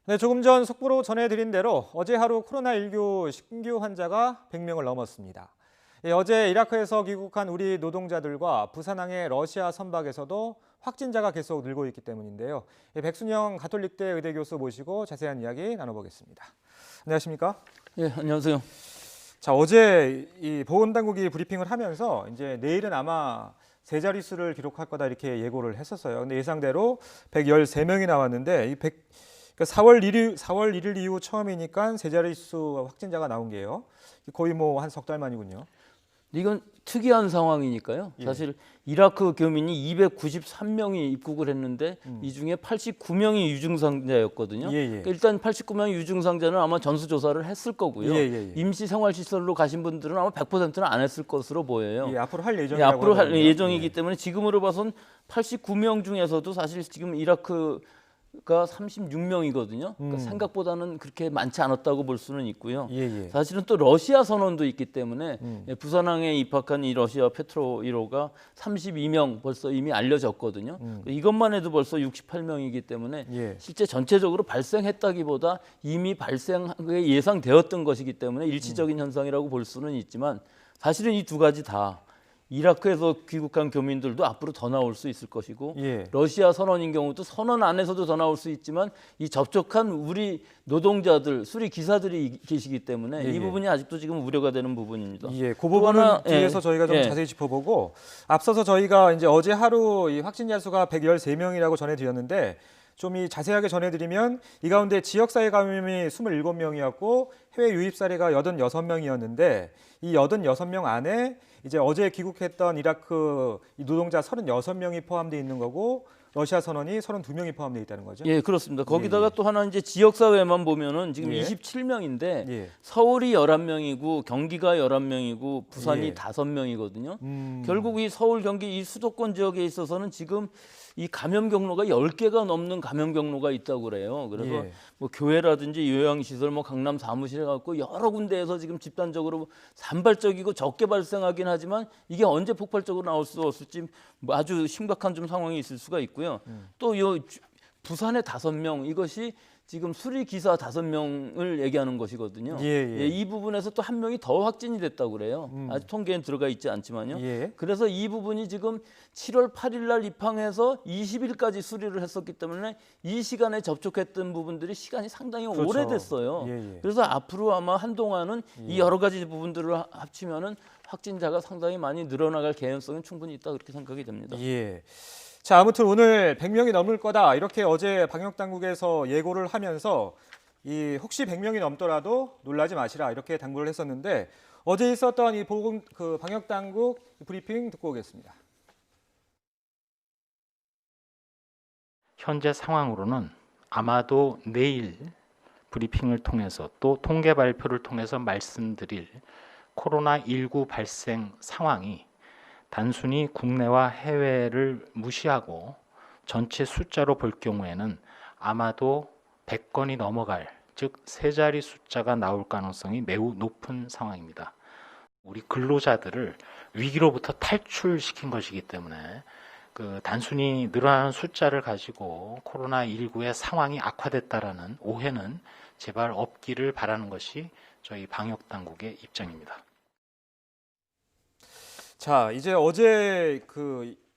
네, 조금 전 속보로 전해드린 대로 어제 하루 코로나19 신규 환자가 100명을 넘었습니다. 어제 이라크에서 귀국한 우리 노동자들과 부산항의 러시아 선박에서도 확진자가 계속 늘고 있기 때문인데요. 백순영 가톨릭대 의대 교수 모시고 자세한 이야기 나눠보겠습니다. 안녕하십니까? 예, 안녕하세요. 자, 어제 이 보건당국이 브리핑을 하면서 이제 내일은 아마 세 자릿수를 기록할 거다 이렇게 예고를 했었어요. 근데 예상대로 113명이 나왔는데 이 4월 1일 이후 처음이니까 세 자릿수 확진자가 나온 게요. 거의 뭐 한 석 달 만이군요. 이건 특이한 상황이니까요. 예. 사실 이라크 교민이 293명이 입국을 했는데 이 중에 89명이 유증상자였거든요. 예, 예. 그러니까 일단 89명이 유증상자는 아마 전수조사를 했을 거고요. 예. 임시생활시설로 가신 분들은 아마 100%는 안 했을 것으로 보여요. 예, 앞으로 할 예, 예정이라고 앞으로 할 하더라고요. 예정이기 예. 때문에 지금으로 봐선 89명 중에서도 사실 지금 이라크가 36명이거든요. 그러니까 생각보다는 그렇게 많지 않았다고 볼 수는 있고요. 예. 사실은 또 러시아 선원도 있기 때문에 부산항에 입학한 이 러시아 페트로 1호가 32명 벌써 이미 알려졌거든요. 이것만 해도 벌써 68명이기 때문에 예. 실제 전체적으로 발생했다기보다 이미 발생하게 예상되었던 것이기 때문에 일시적인 현상이라고 볼 수는 있지만 사실은 이 두 가지 다 이라크에서 귀국한 교민들도 앞으로 더 나올 수 있을 것이고 예. 러시아 선원인 경우도 선원 안에서도 더 나올 수 있지만 이 접촉한 우리 노동자들, 수리 기사들이 계시기 때문에 예. 이 부분이 아직도 지금 우려가 되는 부분입니다. 예, 그 부분은 하나, 뒤에서 예. 저희가 좀 예. 자세히 짚어보고 앞서서 저희가 이제 어제 하루 이 확진자 수가 113명이라고 전해드렸는데 좀 이 자세하게 전해드리면 이 가운데 지역사회 감염이 27명이었고 해외 유입 사례가 86명이었는데 이 86명 안에 이제 어제 귀국했던 이라크 이 노동자 36명이 포함되어 있는 거고 러시아 선원이 32명이 포함되어 있다는 거죠. 예, 그렇습니다. 거기다가 예. 또 하나 이제 지역 사회만 보면은 지금 예. 27명인데 예. 서울이 11명이고 경기가 11명이고 부산이 예. 5명이거든요. 결국 이 서울, 경기 이 수도권 지역에 있어서는 지금 이 감염 경로가 10개가 넘는 감염 경로가 있다고 그래요. 그래서 예. 뭐 교회라든지 요양시설, 뭐 강남 사무실에 갖고 여러 군데에서 지금 집단적으로 산발적이고 적게 발생하긴 하지만 이게 언제 폭발적으로 나올 수 없을지 뭐 아주 심각한 좀 상황이 있을 수가 있고요. 또 요 부산의 5명 이것이 지금 수리 기사 5명을 얘기하는 것이거든요. 예. 이 부분에서 또 한 명이 더 확진이 됐다고 그래요. 아직 통계엔 들어가 있지 않지만요. 예. 그래서 이 부분이 지금 7월 8일 날 입항해서 20일까지 수리를 했었기 때문에 이 시간에 접촉했던 부분들이 시간이 상당히 그렇죠. 오래됐어요. 예. 그래서 앞으로 아마 한동안은 이 여러 가지 부분들을 합치면은 확진자가 상당히 많이 늘어나갈 개연성이 충분히 있다 그렇게 생각이 됩니다. 예. 자, 아무튼 오늘 100명이 넘을 거다 이렇게 어제 방역 당국에서 예고를 하면서 이 혹시 100명이 넘더라도 놀라지 마시라 이렇게 당부를 했었는데 어제 있었던 이 방역 당국 브리핑 듣고 오겠습니다. 현재 상황으로는 아마도 내일 브리핑을 통해서 또 통계 발표를 통해서 말씀드릴 코로나19 발생 상황이 단순히 국내와 해외를 무시하고 전체 숫자로 볼 경우에는 아마도 100건이 넘어갈, 즉 세 자리 숫자가 나올 가능성이 매우 높은 상황입니다. 우리 근로자들을 위기로부터 탈출시킨 것이기 때문에 단순히 늘어나는 숫자를 가지고 코로나19의 상황이 악화됐다라는 오해는 제발 없기를 바라는 것이 저희 방역 당국의 입장입니다. 자, 이제 어제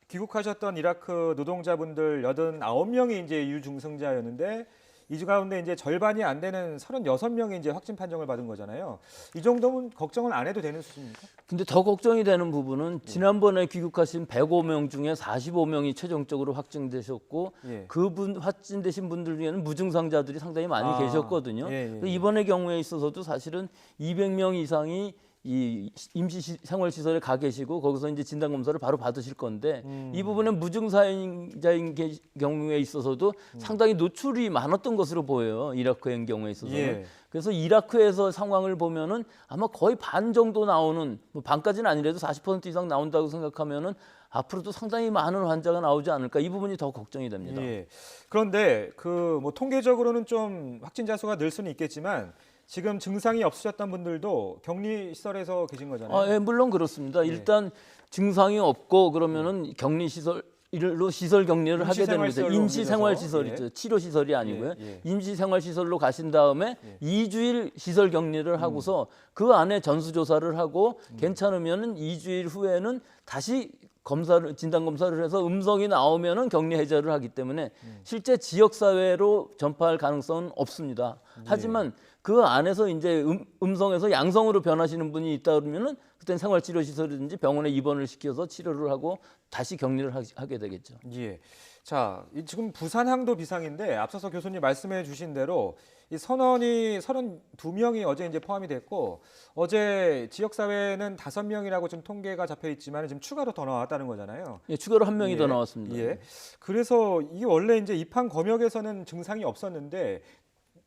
귀국하셨던 이라크 노동자분들 89명이 이제 유증상자였는데 이 가운데 이제 절반이 안 되는 36명이 이제 확진 판정을 받은 거잖아요. 이 정도면 걱정은 안 해도 되는 수준입니까? 근데 더 걱정이 되는 부분은 지난번에 귀국하신 105명 중에 45명이 최종적으로 확진되셨고 예. 그분 확진되신 분들 중에는 무증상자들이 상당히 많이 계셨거든요. 예. 이번의 경우에 있어서도 사실은 200명 이상이 이 임시 생활시설에 가 계시고 거기서 이제 진단 검사를 바로 받으실 건데 이 부분은 무증상자인 경우에 있어서도 상당히 노출이 많았던 것으로 보여요. 이라크의 경우에 있어서는. 예. 그래서 이라크에서 상황을 보면은 아마 거의 반 정도 나오는 뭐 반까지는 아니라도 40% 이상 나온다고 생각하면은 앞으로도 상당히 많은 환자가 나오지 않을까 이 부분이 더 걱정이 됩니다. 예. 그런데 뭐 통계적으로는 좀 확진자 수가 늘 수는 있겠지만 지금 증상이 없으셨던 분들도 격리 시설에서 계신 거잖아요. 예, 물론 그렇습니다. 일단 증상이 없고 그러면은 격리 시설 일로 시설 격리를 하게 되는 거죠. 임시생활시설로 임시생활시설이죠. 옮겨져서. 치료 시설이 아니고요. 예, 예. 임시생활시설로 가신 다음에 예. 2주일 시설 격리를 하고서 그 안에 전수조사를 하고 괜찮으면은 2주일 후에는 다시 검사를 진단 검사를 해서 음성이 나오면은 격리 해제를 하기 때문에 실제 지역 사회로 전파할 가능성은 없습니다. 하지만 그 안에서 이제 음성에서 양성으로 변하시는 분이 있다 그러면은 그때는 생활치료시설이든지 병원에 입원을 시켜서 치료를 하고 다시 격리를 하게 되겠죠. 예. 자, 지금 부산항도 비상인데 앞서서 교수님 말씀해 주신 대로 이 선원이 32명이 어제 이제 포함이 됐고 어제 지역 사회는 5명이라고 지금 통계가 잡혀 있지만 지금 추가로 더 나왔다는 거잖아요. 예, 추가로 한 명이 예. 더 나왔습니다. 예. 그래서 이게 원래 이제 입항 검역에서는 증상이 없었는데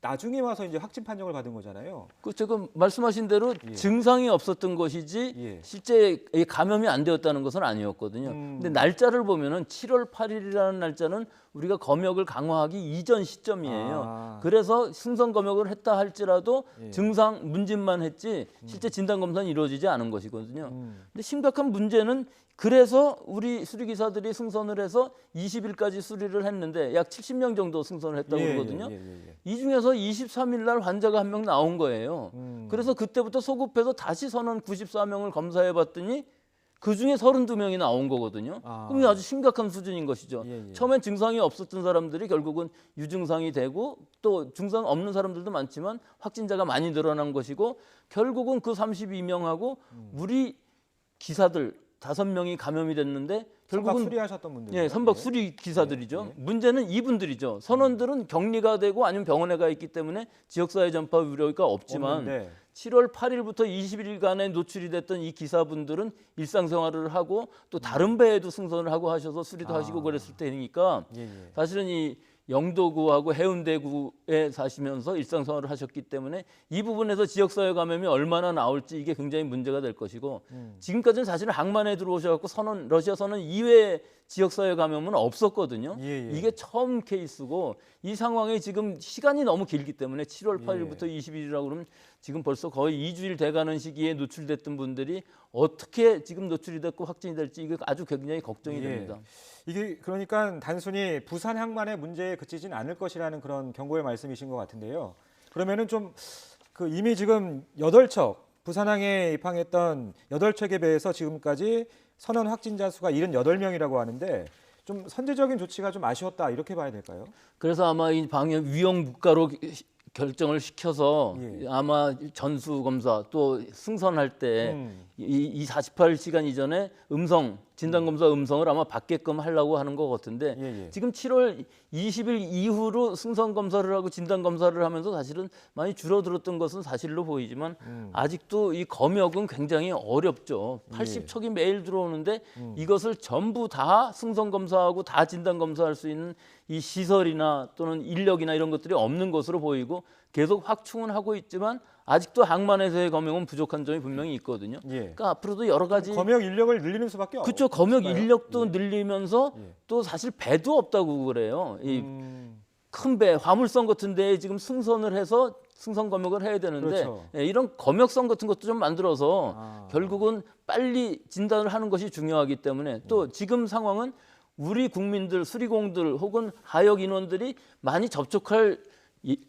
나중에 와서 이제 확진 판정을 받은 거잖아요. 그 지금 말씀하신 대로 예. 증상이 없었던 것이지 예. 실제 이 감염이 안 되었다는 것은 아니었거든요. 근데 날짜를 보면은 7월 8일이라는 날짜는 우리가 검역을 강화하기 이전 시점이에요. 아. 그래서 승선 검역을 했다 할지라도 예. 증상 문진만 했지 실제 진단 검사는 이루어지지 않은 것이거든요. 음. 근데 심각한 문제는 그래서 우리 수리기사들이 승선을 해서 20일까지 수리를 했는데 약 70명 정도 승선을 했다고 그러거든요. 이 중에서 23일 날 환자가 한 명 나온 거예요. 그래서 그때부터 소급해서 다시 선원 94명을 검사해 봤더니 그중에 32명이 나온 거거든요. 아. 그럼 이게 아주 심각한 수준인 것이죠. 예, 예. 처음엔 증상이 없었던 사람들이 결국은 유증상이 되고 또 증상 없는 사람들도 많지만 확진자가 많이 늘어난 것이고 결국은 그 32명하고 우리 기사들 5명이 감염이 됐는데 결국은 결국은 수리하셨던 분들. 예, 선박 수리 기사들이죠. 문제는 이분들이죠. 선원들은 격리가 되고 아니면 병원에 가 있기 때문에 지역사회 전파 우려가 없지만 없는데. 7월 8일부터 20일간에 노출이 됐던 이 기사분들은 일상생활을 하고 또 다른 배에도 승선을 하고 하셔서 수리도 하시고 그랬을 때니까 예, 예. 사실은 이 영도구하고 해운대구에 사시면서 일상생활을 하셨기 때문에 이 부분에서 지역사회 감염이 얼마나 나올지 이게 굉장히 문제가 될 것이고 지금까지는 사실은 항만에 들어오셔갖고 선원 러시아 선원 이외의 지역사회 감염은 없었거든요. 예, 예. 이게 처음 케이스고 이 상황이 지금 시간이 너무 길기 때문에 7월 8일부터 20일이라고 그러면 지금 벌써 거의 2주일 돼가는 시기에 노출됐던 분들이 어떻게 지금 노출이 됐고 확진이 될지 이게 아주 굉장히 걱정이 예. 됩니다. 이게 그러니까 단순히 부산 항만의 문제에 그치진 않을 것이라는 그런 경고의 말씀이신 것 같은데요. 그러면은 좀 그 이미 지금 8척 부산항에 입항했던 8척에 비해서 지금까지 선원 확진자 수가 78명이라고 하는데 좀 선제적인 조치가 좀 아쉬웠다 이렇게 봐야 될까요? 그래서 아마 이 방역 위험 국가로 결정을 시켜서 예. 아마 전수 검사 또 승선할 때 이 48시간 이전에 음성 진단 검사 음성을 아마 받게끔 하려고 하는 것 같은데 예, 예. 지금 7월 20일 이후로 승선 검사를 하고 진단 검사를 하면서 사실은 많이 줄어들었던 것은 사실로 보이지만 아직도 이 검역은 굉장히 어렵죠. 80척이 매일 들어오는데 이것을 전부 다 승선 검사하고 다 진단 검사할 수 있는 이 시설이나 또는 인력이나 이런 것들이 없는 것으로 보이고 계속 확충은 하고 있지만 아직도 항만에서의 검역은 부족한 점이 분명히 있거든요. 예. 그러니까 앞으로도 여러 가지 검역 인력을 늘리는 수밖에 없죠. 그렇죠. 검역 인력도 늘리면서 예. 또 사실 배도 없다고 그래요. 이 음, 큰 배, 화물선 같은 데에 지금 승선을 해서 승선 검역을 해야 되는데 그렇죠. 예, 이런 검역선 같은 것도 좀 만들어서 아. 결국은 빨리 진단을 하는 것이 중요하기 때문에 또 지금 상황은 우리 국민들, 수리공들 혹은 하역 인원들이 많이 접촉할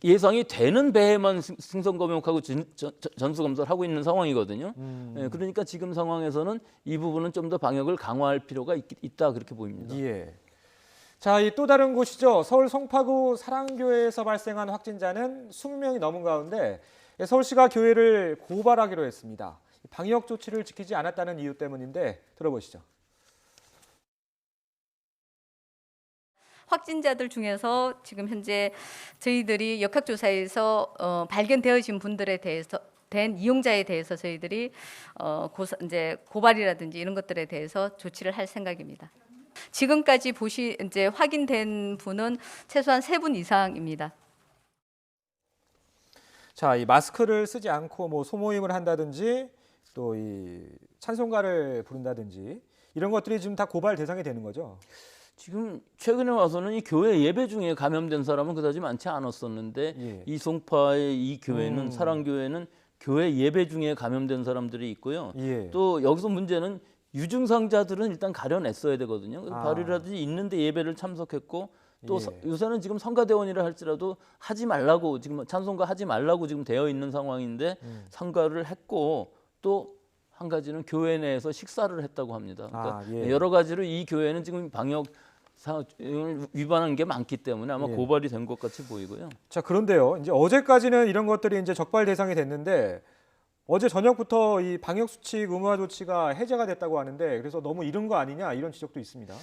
예상이 되는 배에만 승선 검역하고 전수 검사를 하고 있는 상황이거든요. 예, 그러니까 지금 상황에서는 이 부분은 좀 더 방역을 강화할 필요가 있다 그렇게 보입니다. 예. 자, 이 또 다른 곳이죠. 서울 송파구 사랑교회에서 발생한 확진자는 20명이 넘은 가운데 서울시가 교회를 고발하기로 했습니다. 방역 조치를 지키지 않았다는 이유 때문인데 들어보시죠. 확진자들 중에서 지금 현재 저희들이 역학조사에서 발견되어진 분들에 대해서 된 이용자에 대해서 저희들이 이제 고발이라든지 이런 것들에 대해서 조치를 할 생각입니다. 지금까지 이제 확인된 분은 최소한 3분 이상입니다. 자, 이 마스크를 쓰지 않고 뭐 소모임을 한다든지 또 이 찬송가를 부른다든지 이런 것들이 지금 다 고발 대상이 되는 거죠. 지금 최근에 와서는 이 교회 예배 중에 감염된 사람은 그다지 많지 않았었는데 예. 이 송파의 이 교회는 사랑교회는 교회 예배 중에 감염된 사람들이 있고요. 예. 또 여기서 문제는 유증상자들은 일단 가려냈어야 되거든요. 아. 발이라든지 있는데 예배를 참석했고 또 예. 요새는 지금 성가대원이라 할지라도 하지 말라고 지금 찬송가 하지 말라고 지금 되어 있는 상황인데 성가를 했고 또 한 가지는 교회 내에서 식사를 했다고 합니다. 그러니까 예. 여러 가지로 이 교회는 지금 방역 사항을 위반한 게 많기 때문에 아마 예. 고발이 된 것 같이 보이고요. 자, 그런데요. 이제 어제까지는 이런 것들이 이제 적발 대상이 됐는데 어제 저녁부터 이 방역 수칙 의무화 조치가 해제가 됐다고 하는데 그래서 너무 이른 거 아니냐 이런 지적도 있습니다.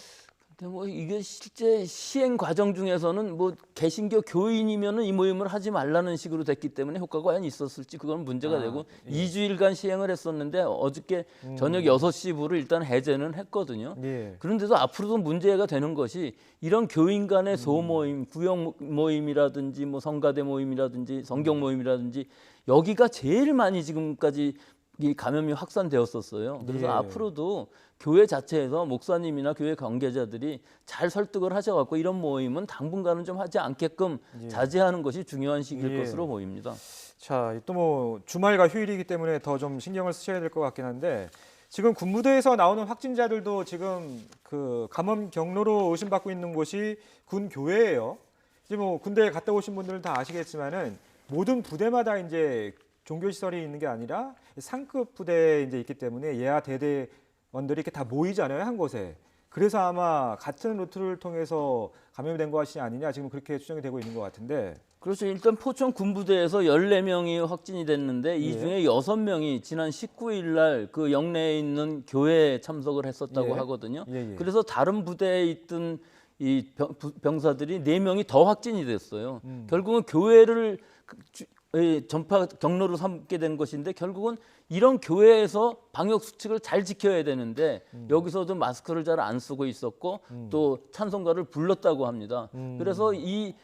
근데 뭐 이게 실제 시행 과정 중에서는 뭐 개신교 교인이면은 이 모임을 하지 말라는 식으로 됐기 때문에 효과가 과연 있었을지 그건 문제가 되고 2주일간 시행을 했었는데 어저께 저녁 6시 이후로 일단 해제는 했거든요. 예. 그런데도 앞으로도 문제가 되는 것이 이런 교인 간의 소모임, 구역 모임이라든지 뭐 성가대 모임이라든지 성경 모임이라든지 여기가 제일 많이 지금까지 이 감염이 확산되었었어요. 그래서 예. 앞으로도 교회 자체에서 목사님이나 교회 관계자들이 잘 설득을 하셔갖고 이런 모임은 당분간은 좀 하지 않게끔 자제하는 것이 중요한 시기일 예. 것으로 보입니다. 자, 또 뭐 주말과 휴일이기 때문에 더 좀 신경을 쓰셔야 될 것 같긴 한데 지금 군부대에서 나오는 확진자들도 지금 그 감염 경로로 의심받고 있는 곳이 군 교회예요. 이제 뭐 군대에 갔다 오신 분들은 다 아시겠지만은 모든 부대마다 이제 종교 시설이 있는 게 아니라 상급 부대에 이제 있기 때문에 예하 대대원들이 이렇게 다 모이잖아요, 한 곳에. 그래서 아마 같은 루트를 통해서 감염이 된 것이 아니냐 지금 그렇게 추정이 되고 있는 것 같은데. 그렇죠. 일단 포천 군부대에서 14명이 확진이 됐는데 이 예. 중에 6명이 지난 19일 날 그 영내에 있는 교회에 참석을 했었다고 예. 하거든요. 예. 그래서 다른 부대에 있던 이 병사들이 4명이 더 확진이 됐어요. 결국은 교회를 전파 경로로 삼게 된 것인데 결국은 이런 교회에서 방역 수칙을 잘 지켜야 되는데 여기서도 마스크를 잘 안 쓰고 있었고 또 찬송가를 불렀다고 합니다. 그래서 이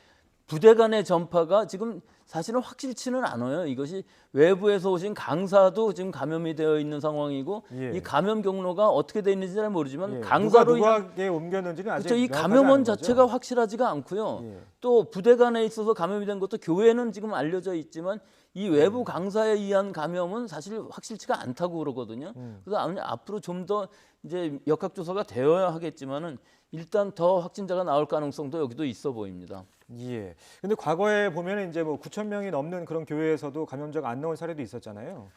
부대 간의 전파가 지금 사실은 확실치는 않아요. 이것이 외부에서 오신 강사도 지금 감염이 되어 있는 상황이고 예. 이 감염 경로가 어떻게 되어 있는지 잘 모르지만 예. 강사로 누가에게 옮겼는지는 아직 그렇죠. 이 명확하지 감염원 않은 거죠. 자체가 확실하지가 않고요. 예. 또 부대 간에 있어서 감염이 된 것도 교회는 지금 알려져 있지만 이 외부 강사에 의한 감염은 사실 확실치가 않다고 그러거든요. 그래서 앞으로 좀 더 이제 역학조사가 되어야 하겠지만은 일단 더 확진자가 나올 가능성도 여기도 있어 보입니다. 예. 근데 과거에 보면은 이제 뭐 9천 명이 넘는 그런 교회에서도 감염자가 안 나온 사례도 있었잖아요.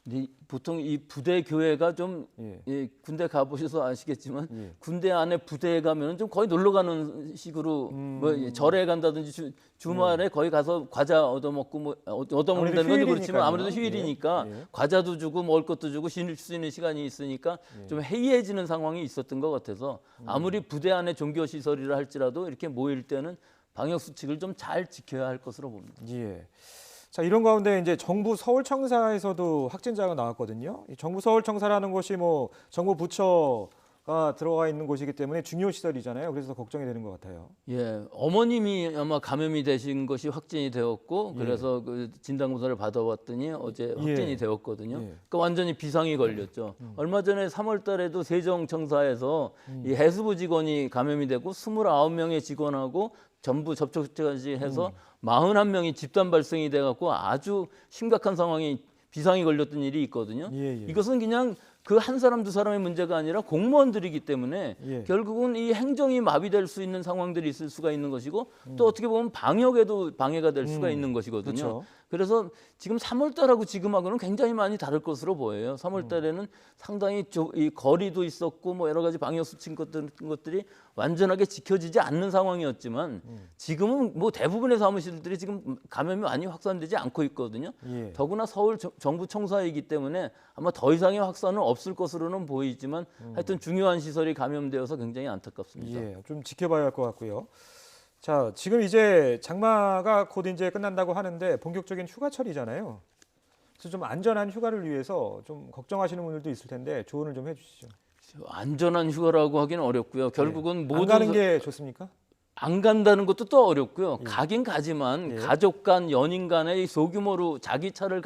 근데 보통 이 부대 교회가 좀 예. 예, 군대 가보셔서 아시겠지만 예. 군대 안에 부대에 가면은 좀 거의 놀러 가는 식으로 뭐 예, 절에 간다든지 주말에 거의 가서 과자 얻어먹고 뭐 얻어먹는다는 건 아무래도 그렇지만 아무래도 휴일이니까요. 휴일이니까 예. 과자도 주고 먹을 것도 주고 쉴 수 있는 시간이 있으니까 좀 해이해지는 상황이 있었던 것 같아서 아무리 부대 안에 종교 시설이라 할지라도 이렇게 모일 때는 방역 수칙을 좀 잘 지켜야 할 것으로 봅니다. 예. 자, 이런 가운데 이제 정부 서울청사에서도 확진자가 나왔거든요. 이 정부 서울청사라는 곳이 뭐 정부 부처가 들어가 있는 곳이기 때문에 중요 시설이잖아요. 그래서 걱정이 되는 것 같아요. 예, 어머님이 아마 감염이 되신 것이 확진이 되었고 예. 그래서 그 진단 검사를 받아봤더니 어제 확진이 예. 되었거든요. 예. 그러니까 완전히 비상이 걸렸죠. 얼마 전에 3월달에도 세종청사에서 이 해수부 직원이 감염이 되고 29명의 직원하고 전부 접촉까지 해서 41명이 집단 발생이 돼갖고 아주 심각한 상황이 비상이 걸렸던 일이 있거든요. 예. 이것은 그냥 그 한 사람 두 사람의 문제가 아니라 공무원들이기 때문에 예. 결국은 이 행정이 마비될 수 있는 상황들이 있을 수가 있는 것이고 또 어떻게 보면 방역에도 방해가 될 수가 있는 것이거든요. 그렇죠. 그래서 지금 3월달하고 지금하고는 굉장히 많이 다를 것으로 보여요. 3월달에는 상당히 이 거리도 있었고 뭐 여러 가지 방역 수칙 것들이 완전하게 지켜지지 않는 상황이었지만 지금은 뭐 대부분의 사무실들이 지금 감염이 많이 확산되지 않고 있거든요. 예. 더구나 서울 정부 청사이기 때문에 아마 더 이상의 확산은 없을 것으로는 보이지만 하여튼 중요한 시설이 감염되어서 굉장히 안타깝습니다. 예. 좀 지켜봐야 할 것 같고요. 자, 지금 이제 장마가 곧 이제 끝난다고 하는데 본격적인 휴가철이잖아요. 그래서 좀 안전한 휴가를 위해서 좀 걱정하시는 분들도 있을 텐데 조언을 좀 해주시죠. 안전한 휴가라고 하기는 어렵고요. 결국은 안 모든 가는 게 좋습니까? 안 간다는 것도 또 어렵고요. 예. 가긴 가지만 예. 가족 간, 연인 간에 소규모로 자기 차를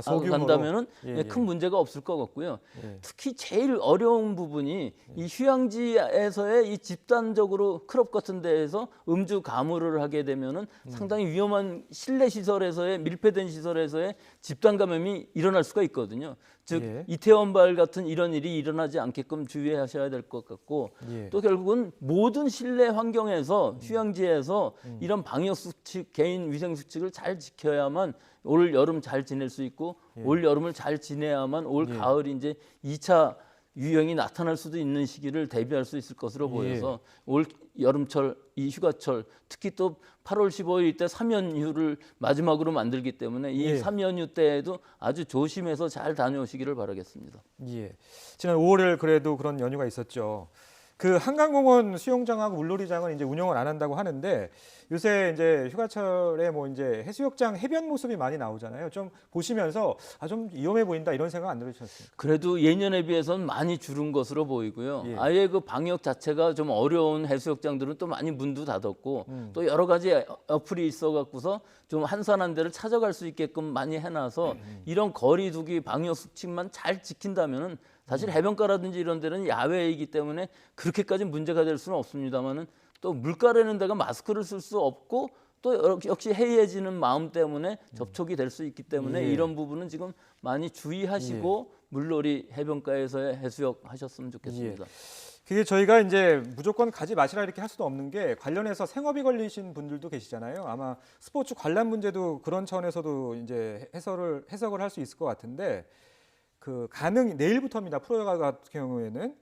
소규모로. 간다면은 예, 예, 큰 예. 문제가 없을 것 같고요. 예. 특히 제일 어려운 부분이 이 휴양지에서의 이 집단적으로 클럽 같은 데에서 음주 가무를 하게 되면은 상당히 위험한 실내 시설에서의 밀폐된 시설에서의 집단 감염이 일어날 수가 있거든요. 즉 예. 이태원발 같은 이런 일이 일어나지 않게끔 주의하셔야 될 것 같고 예. 또 결국은 모든 실내 환경에서 휴양지에서 이런 방역 수칙, 개인 위생 수칙을 잘 지켜야만 올 여름 잘 지낼 수 있고 올 여름을 잘 지내야만 올 예. 가을 이제 2차 유행이 나타날 수도 있는 시기를 대비할 수 있을 것으로 보여서 올 여름철 이 휴가철 특히 또 8월 15일 때 3연휴를 마지막으로 만들기 때문에 이 예. 3연휴 때에도 아주 조심해서 잘 다녀오시기를 바라겠습니다. 예. 지난 5월에 그래도 그런 연휴가 있었죠. 그 한강공원 수영장하고 물놀이장은 이제 운영을 안 한다고 하는데 요새 이제 휴가철에 뭐 이제 해수욕장 해변 모습이 많이 나오잖아요. 좀 보시면서 좀 위험해 보인다 이런 생각 안 들으셨습니까? 그래도 예년에 비해서는 많이 줄은 것으로 보이고요. 예. 아예 그 방역 자체가 좀 어려운 해수욕장들은 또 많이 문도 닫았고 또 여러 가지 어플이 있어갖고서 좀 한산한 데를 찾아갈 수 있게끔 많이 해놔서 이런 거리두기 방역 수칙만 잘 지킨다면은 사실 해변가라든지 이런 데는 야외이기 때문에 그렇게까지 문제가 될 수는 없습니다만은 또 물가라는 데가 마스크를 쓸 수 없고 또 역시 해이해지는 마음 때문에 접촉이 될 수 있기 때문에 예. 이런 부분은 지금 많이 주의하시고 물놀이 해변가에서의 해수욕 하셨으면 좋겠습니다. 그게 저희가 이제 무조건 가지 마시라 이렇게 할 수도 없는 게 관련해서 생업이 걸리신 분들도 계시잖아요. 아마 스포츠 관람 문제도 그런 차원에서도 이제 해석을 할 수 있을 것 같은데 그 내일부터입니다. 프로야구 같은 경우에는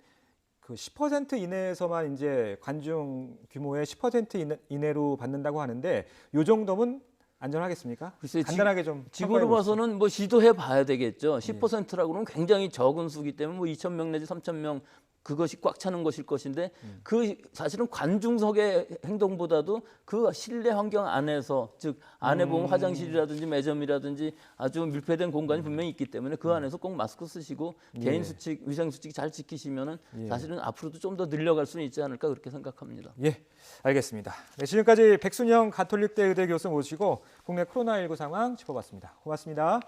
그 10% 이내에서만 이제 관중 규모의 10% 이내로 받는다고 하는데 요 정도면 안전하겠습니까? 글쎄, 간단하게 좀 지금으로 평가해 보시죠. 봐서는 뭐 시도해 봐야 되겠죠. 10%라고 하면 굉장히 적은 수기 때문에 뭐 2,000명 내지 3,000명 그것이 꽉 차는 것일 것인데 그 사실은 관중석의 행동보다도 그 실내 환경 안에서 즉 안에 보면 화장실이라든지 매점이라든지 아주 밀폐된 공간이 분명히 있기 때문에 그 안에서 꼭 마스크 쓰시고 개인 수칙, 위생 수칙 잘 지키시면은 사실은 앞으로도 좀 더 늘려갈 수는 있지 않을까 그렇게 생각합니다. 예, 알겠습니다. 네, 지금까지 백순영 가톨릭대 의대 교수 모시고 국내 코로나19 상황 짚어봤습니다. 고맙습니다.